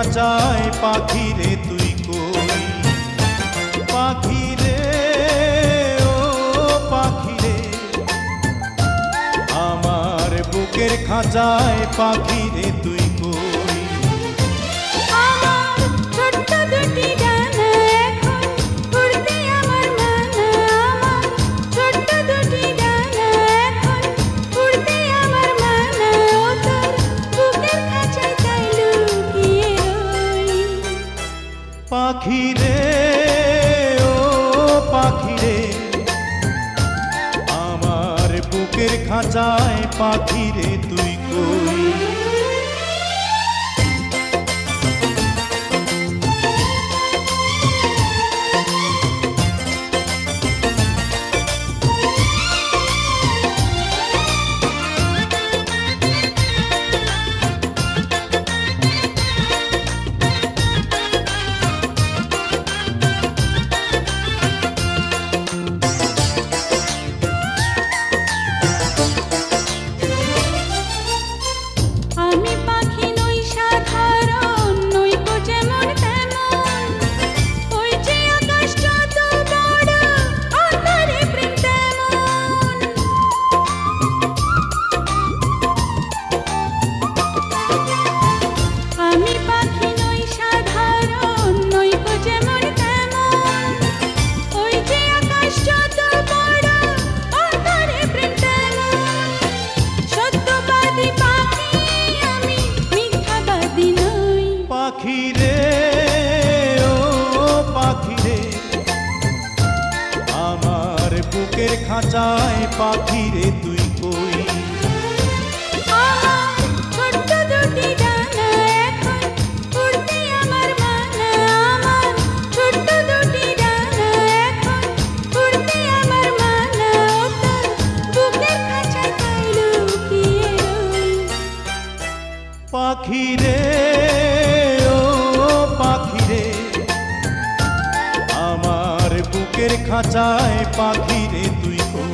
খাঁচায় পাখি রে তুই কই, পাখি রে ও পাখি রে, আমার বুকের খাঁচায় পাখি রে তুই কই। আমার ছোট্ট দুটি ডানা এখন উড়তে আমার মানা, আমার ছোট্ট দুটি ডানা এখন উড়তে আমার মানা, ও তোর বুকের খাঁচায় তাই লুকিয়ে রই। পাখি রে ও পাখি রে, আমার বুকের খাঁচায় পাখি রে তুই কই। আমি পাখি নই সাধারণ, নই গো যেমন তেমন, ওই যে আকাশ যত বড় অন্তরে প্রেম তেমন। আমি পাখি নই সাধারণ, নই গো যেমন তেমন, ওই যে আকাশ যত বড় অন্তরে প্রেম তেমন। সত্যবাদী পাখি আমি, মিথ্যাবাদী নই। পাখি রে ও পাখি রে, আমার বুকের খাঁচায় পাখি রে তুই কই। আমার ছোট্ট দুটি ডানা এখন উড়তে আমার মানা, আমার ছোট্ট দুটি ডানা এখন উড়তে আমার মানা, ও তোর বুকের খাঁচায় তাই লুকিয়ে রই। পাখি রে ও পাখি রে, আমার বুকের খাঁচায় পাখি রে তুই কই।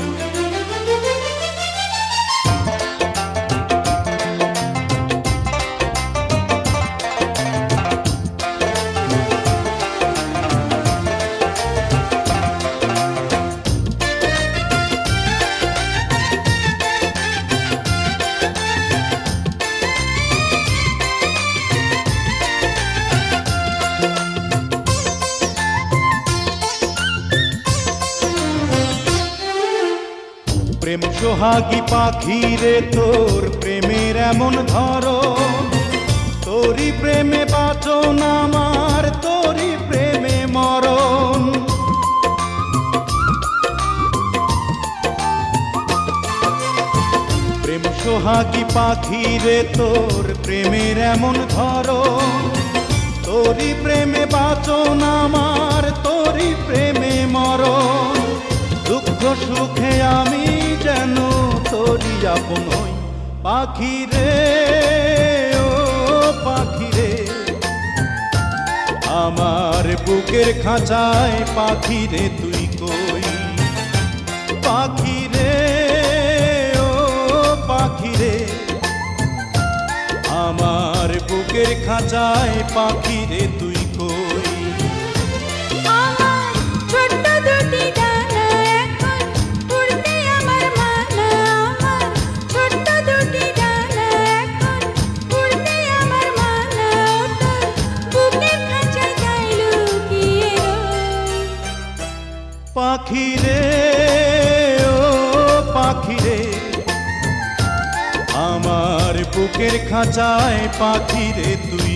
প্রেম সোহাগী পাখি রে, তোর প্রেমের এমন ধরন, তোরই প্রেমে বাঁচন আমার, তোরই প্রেমে মরণ। প্রেম সোহাগী পাখি রে, তোর প্রেমের এমন ধরন, তোরই প্রেমে বাঁচন আমার, তোরই প্রেমে মরণ। দুঃখ সুখে আমি যেন তোরই আপন হই। পাখি রে ও পাখি রে, আমার বুকের খাঁচায় পাখি রে তুই কই। পাখি রে ও পাখি রে, আমার বুকের খাঁচায় পাখি রে তুই কই। আমার ছোট্ট দুটি ডানা এখন উড়তে আমার মানা, আমার ছোট্ট দুটি ডানা এখন উড়তে আমার মানা, ও তোর বুকের খাঁচায় তাই লুকিয়ে রই। পাখি রে ও পাখি রে, আমার বুকের খাঁচায় পাখি রে তুই